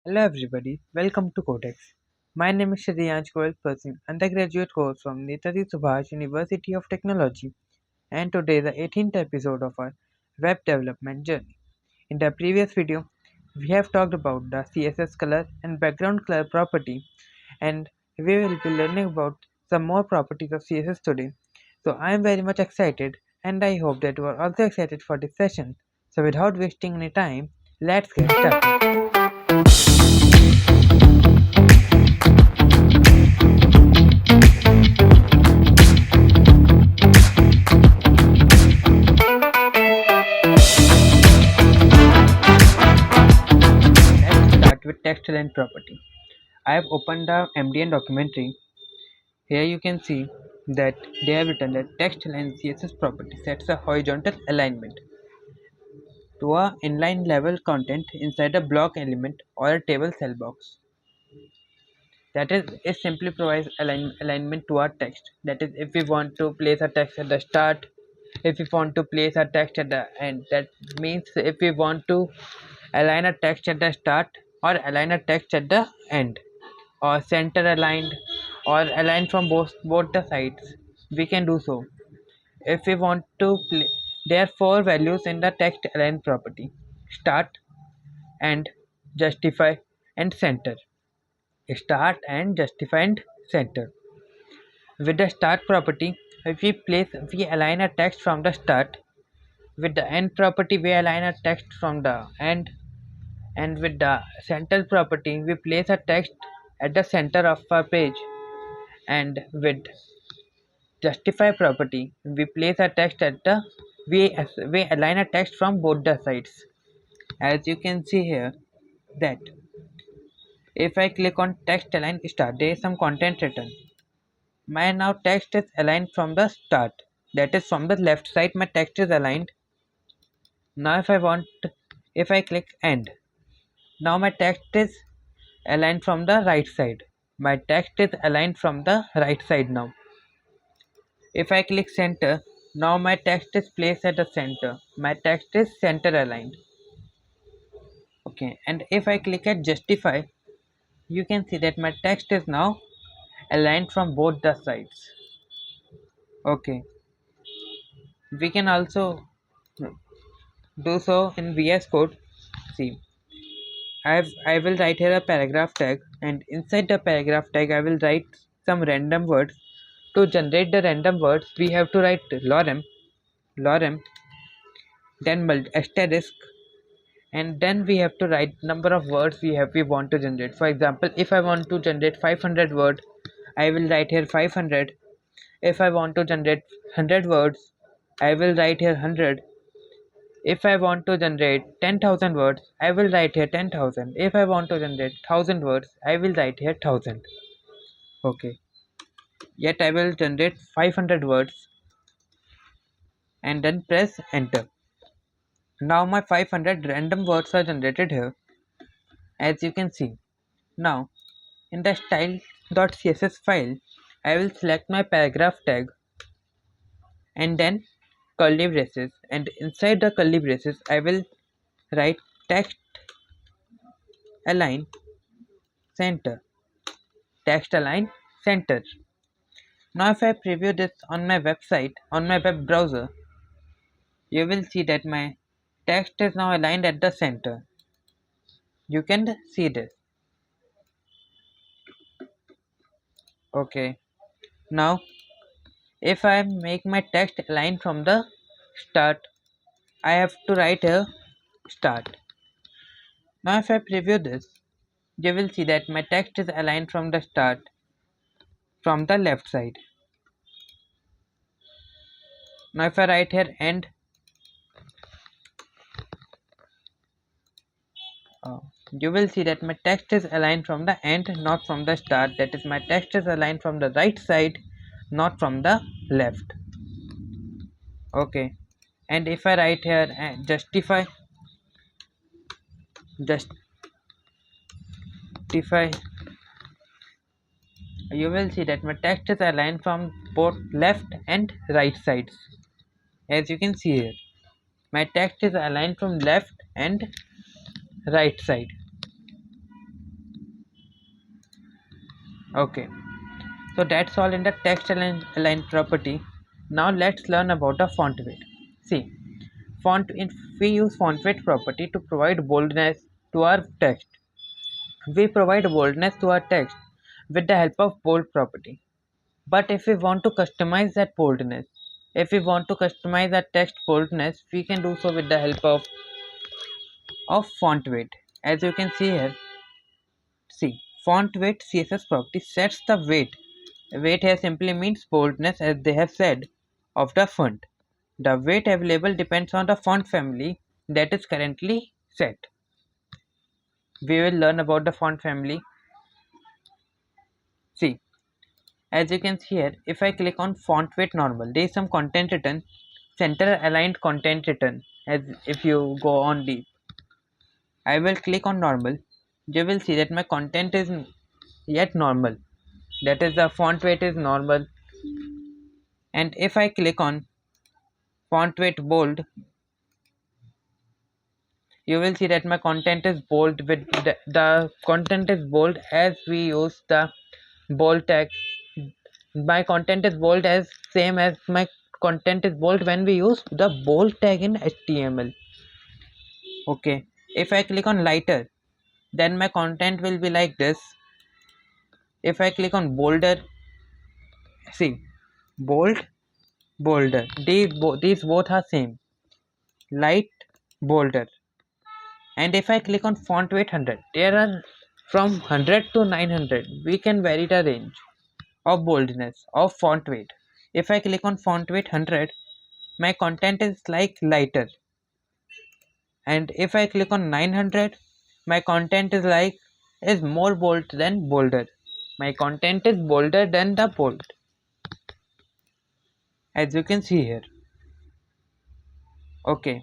Hello everybody, welcome to Codex. My name is Shriyansh Goel Prasin, undergraduate course from Netaji Subhash University of Technology, and today the 18th episode of our web development journey. In the previous video, we have talked about the CSS color and background color property, and we will be learning about some more properties of CSS today. So I am very much excited, and I hope that you are also excited for this session. So without wasting any time, let's get started. Let's start with text align property. I have opened the MDN documentary. Here you can see that they have written that text align CSS property sets a horizontal alignment to a inline level content inside a block element or a table cell box. That is, it simply provides alignment to our text. That is, if we want to place a text at the start, if we want to place a text at the end, that means if we want to align a text at the start or align a text at the end, or center aligned or aligned from both the sides, we can do so. If we want to there are four values in the text align property: start, end, justify, and center. Start, and justify, and center. With the start property, if we align a text from the start. With the end property, we align a text from the end, and with the center property, we place a text at the center of our page. And with justify property, we place a text at the we align a text from both the sides. As you can see here, that if I click on text align start, there is some content written. My now text is aligned from the start. That is, from the left side, my text is aligned. Now, if I click end, now my text is aligned from the right side. My text is aligned from the right side now. If I click center, now my text is placed at the center. My text is center aligned. Okay, and if I click at justify, you can see that my text is now aligned from both the sides. Okay, we can also do so in VS Code. See, I will write here a paragraph tag, and inside the paragraph tag I will write some random words. To generate the random words, we have to write lorem, then asterisk, and then we have to write number of words we want to generate. For example, if I want to generate 500 words, I will write here 500. If I want to generate 100 words, I will write here 100. If I want to generate 10,000 words, I will write here 10,000. If I want to generate 1,000 words, I will write here 1,000. Okay, yet I will generate 500 words and then press enter. Now my 500 random words are generated here, as you can see. Now, in the style.css file, I will select my paragraph tag and then curly braces, and inside the curly braces I will write text align center, text align center. Now if I preview this on my website, on my web browser, you will see that my text is now aligned at the center. You can see this. Okay, now if I make my text align from the start, I have to write a start. Now if I preview this, you will see that my text is aligned from the start, from the left side. Now if I write here end, you will see that my text is aligned from the end, not from the start. That is, my text is aligned from the right side, not from the left. Okay, and if I write here justify, you will see that my text is aligned from both left and right sides. As you can see here, my text is aligned from left and right side. Okay, so that's all in the text align property. Now let's learn about the font weight. See, if we use font weight property to provide boldness to our text, we provide boldness to our text with the help of bold property. But if we want to customize that boldness, if we want to customize our text boldness, we can do so with the help of font weight. As you can see here, see, font weight CSS property sets the weight. Weight here simply means boldness, as they have said, of the font. The weight available depends on the font family that is currently set. We will learn about the font family. See, as you can see here, if I click on font weight normal, there is some content written, center aligned content written. As if you go on deep, I will click on normal. You will see that my content is yet normal. That is, the font weight is normal. And if I click on font weight bold, you will see that my content is bold. With the content is bold as we use the bold tag. My content is bold as same as my content is bold when we use the bold tag in HTML. Okay, if I click on lighter, then my content will be like this. If I click on bolder, see, bold, bolder, these both are same, light, bolder. And if I click on font weight 100, there are from 100 to 900, we can vary the range of boldness of font weight. If I click on font weight 100, my content is like lighter. And if I click on 900, my content is more bold than bolder. My content is bolder than the bold, as you can see here. Okay,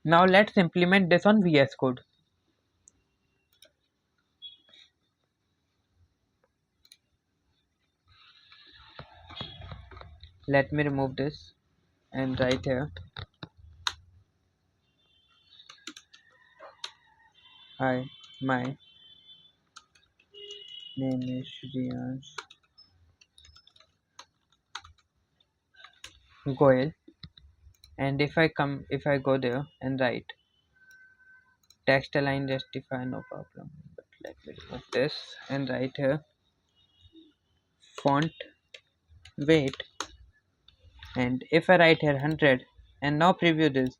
now let's implement this on VS Code. Let me remove this and write here, hi, my name is Shriyansh Goyal. And if I go there and write text align justify, no problem, but let me remove this and write here font weight. And if I write here 100 and now preview this,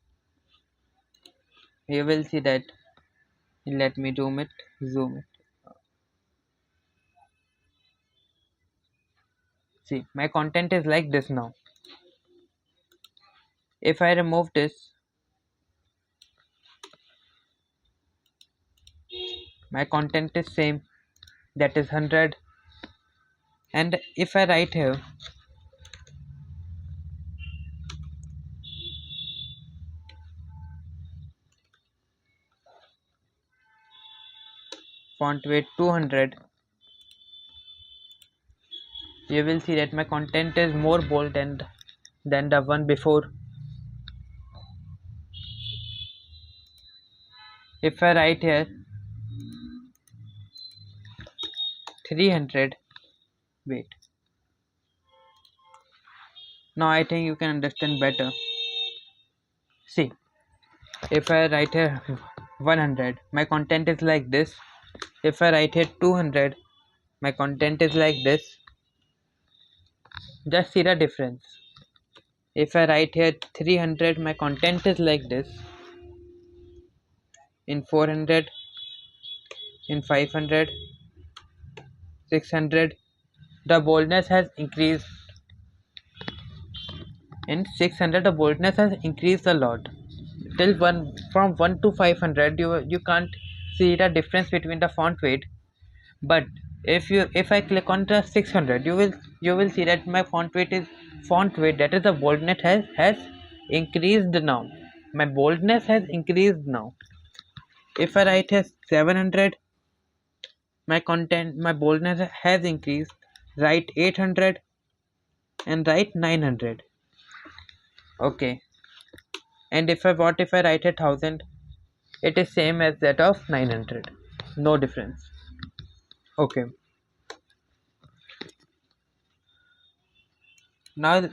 you will see that, let me zoom it. See, my content is like this now. If I remove this, my content is same, that is 100. And if I write here font weight 200, you will see that my content is more bold than the one before. If I write here 300, wait, now I think you can understand better. See, if I write here 100, my content is like this. If I write here 200, my content is like this. Just see the difference. If I write here 300, my content is like this. In 400, in 500, 600, the boldness has increased. In 600, the boldness has increased a lot. Till from 1 to 500, you can't see the difference between the font weight. But if I click on the 600, you will see that my font weight, that is the boldness has increased now. My boldness has increased now. If I write here 700, my boldness has increased. Write 800 and write 900. Okay, and if I write 1000, it is same as that of 900. No difference. Okay, Now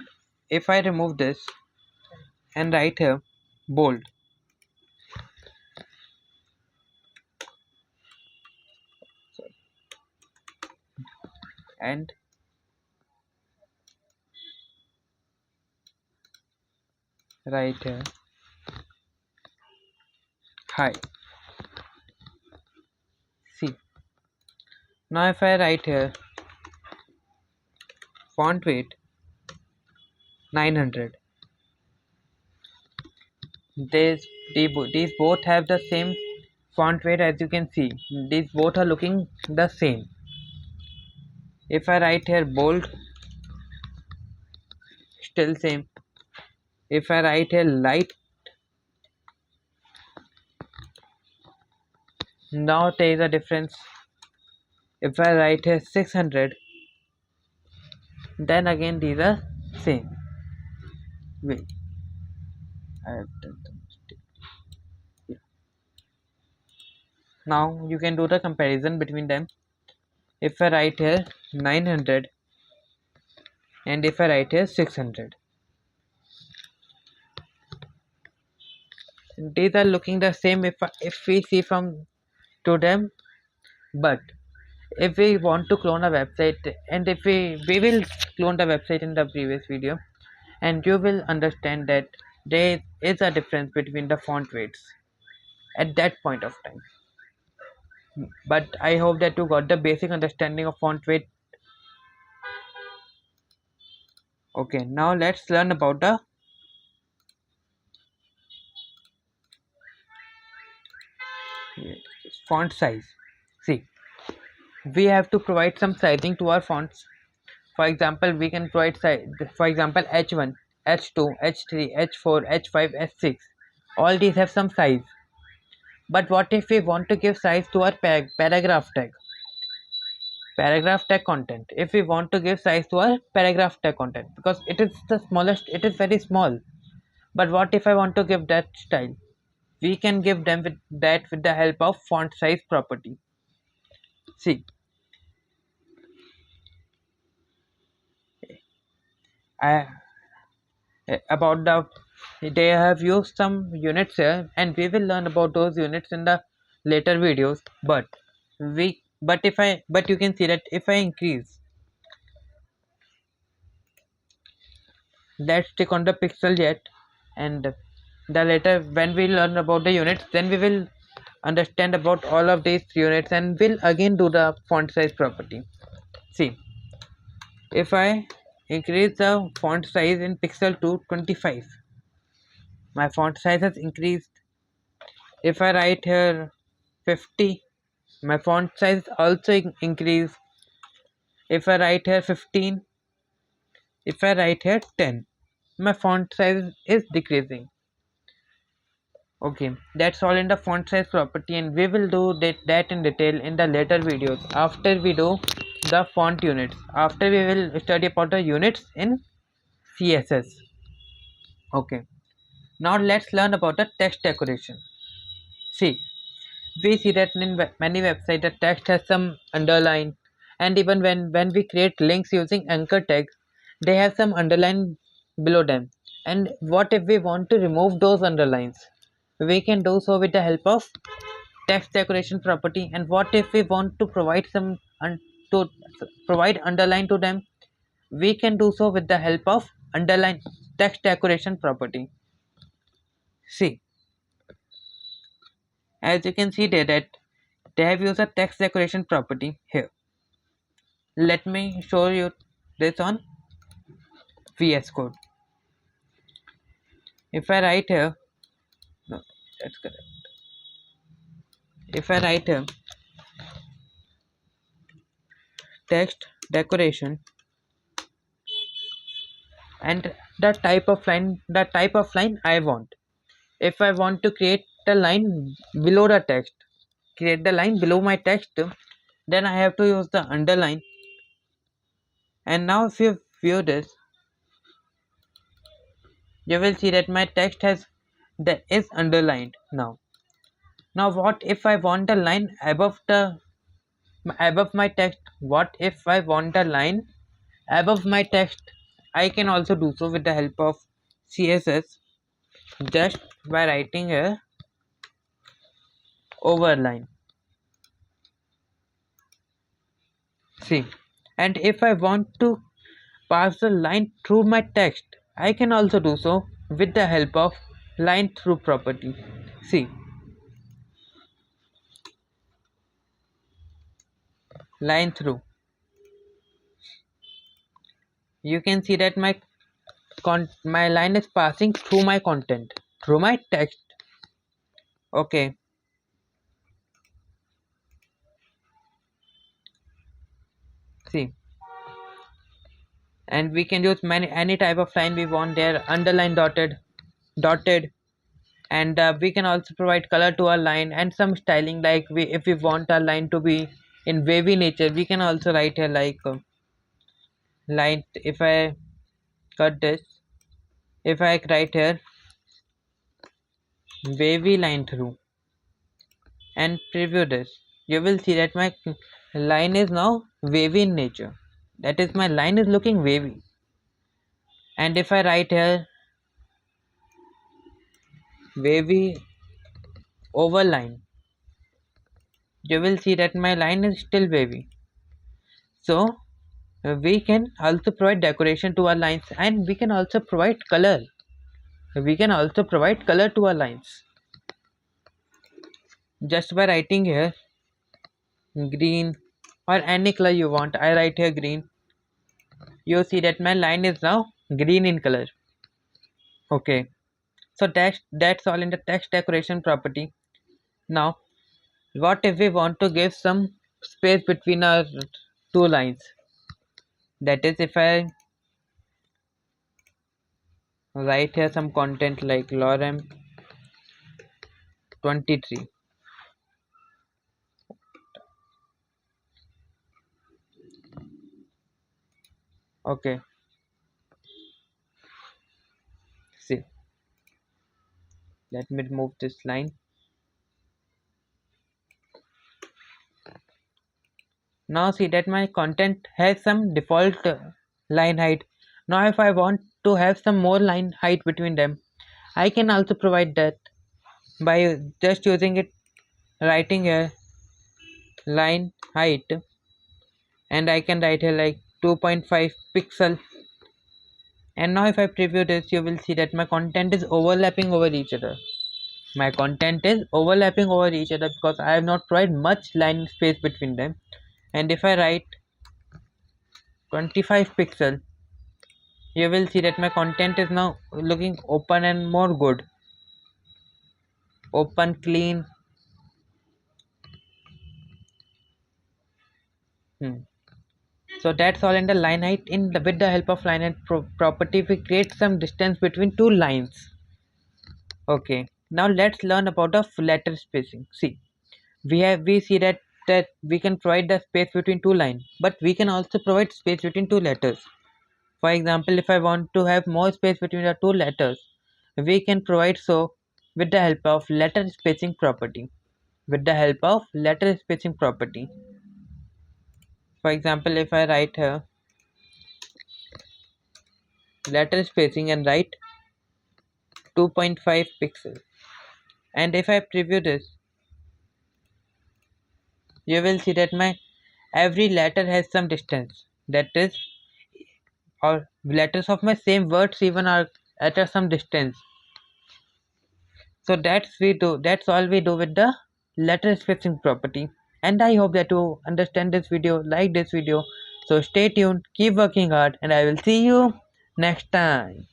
if I remove this and write here bold and write here high. See, now if I write here font weight 900, these, these both have the same font weight. As you can see, these both are looking the same. If I write here bold, still same. If I write here light, now there is a difference. If I write here 600, then again these are same. Wait, I have done the mistake. Yeah. Now you can do the comparison between them. If I write here 900 and if I write here 600, these are looking the same if we see from to them. But if we want to clone a website, and if we will clone the website in the previous video, and you will understand that there is a difference between the font weights at that point of time. But I hope that you got the basic understanding of font weight. Okay, now let's learn about the font size. See, we have to provide some sizing to our fonts. For example, we can provide size, for example, h1, h2, h3, h4, h5, h6. All these have some size. But what if we want to give size to our paragraph tag content? If we want to give size to our paragraph tag content, because it is the smallest, it is very small. But what if I want to give that style? We can give them with that with the help of font size property. See, I about they have used some units here, and we will learn about those units in the later videos. But you can see that if I increase, let's stick on the pixel yet, and the later when we learn about the units, then we will understand about all of these units, and we'll again do the font size property. See, if I increase the font size in pixel to 25, my font size has increased. If I write here 50, my font size also increase. If I write here 15, if I write here 10, my font size is decreasing. Okay, that's all in the font size property, and we will do that in detail in the later videos after we do the font units. After we will study about the units in CSS. Okay, now let's learn about the text decoration. See, we see that in many websites the text has some underline, and even when we create links using anchor tags, they have some underline below them. And what if we want to remove those underlines? We can do so with the help of text decoration property. And what if we want to provide to provide underline to them? We can do so with the help of underline text decoration property. See, as you can see there that they have used a text decoration property here. Let me show you this on VS Code. If I write here, no, that's correct. If I write here text decoration and the type of line I want. If I want to create the line below the text, create the line below my text, then I have to use the underline. And now if you view this, you will see that my text that is underlined now. Now what if I want a line above my text? What if I want a line above my text? I can also do so with the help of CSS, just by writing a overline. See, and if I want to pass the line through my text, I can also do so with the help of line through property. See, line through. You can see that my line is passing through my content, through my text. Okay, see, and we can use any type of line we want there, underline, dotted, and we can also provide color to our line and some styling, like we if we want our line to be in wavy nature, we can also write here like line. If I cut this, if I write here wavy line through and preview this, you will see that my line is now wavy in nature. That is, my line is looking wavy. And if I write here wavy over line, you will see that my line is still wavy. So we can also provide decoration to our lines, and we can also provide color. We can also provide color to our lines just by writing here green or any color you want. I write here green. You see that my line is now green in color. Okay, so that's all in the text decoration property. Now, what if we want to give some space between our two lines? That is, if I write here some content like lorem 23. Okay, see, let me remove this line. Now see that my content has some default line height. Now if I want to have some more line height between them, I can also provide that by just using it, writing here line height, and I can write here like 2.5 pixel. And now if I preview this, you will see that my content is overlapping over each other. My content is overlapping over each other because I have not provided much line space between them. And if I write 25 pixel, you will see that my content is now looking open and more good, open, clean. So that's all in the line height. With the help of line height property, we create some distance between two lines. Okay, now let's learn about the letter spacing. See, we see that we can provide the space between two lines, but we can also provide space between two letters. For example, if I want to have more space between the two letters, we can provide so with the help of letter spacing property. With the help of letter spacing property. For example, if I write here letter spacing and write 2.5 pixels, and if I preview this, you will see that my every letter has some distance. That is, or letters of my same words even are at some distance. So that's all we do with the letter spacing property. And I hope that you understand this video, like this video. So stay tuned, keep working hard, and I will see you next time.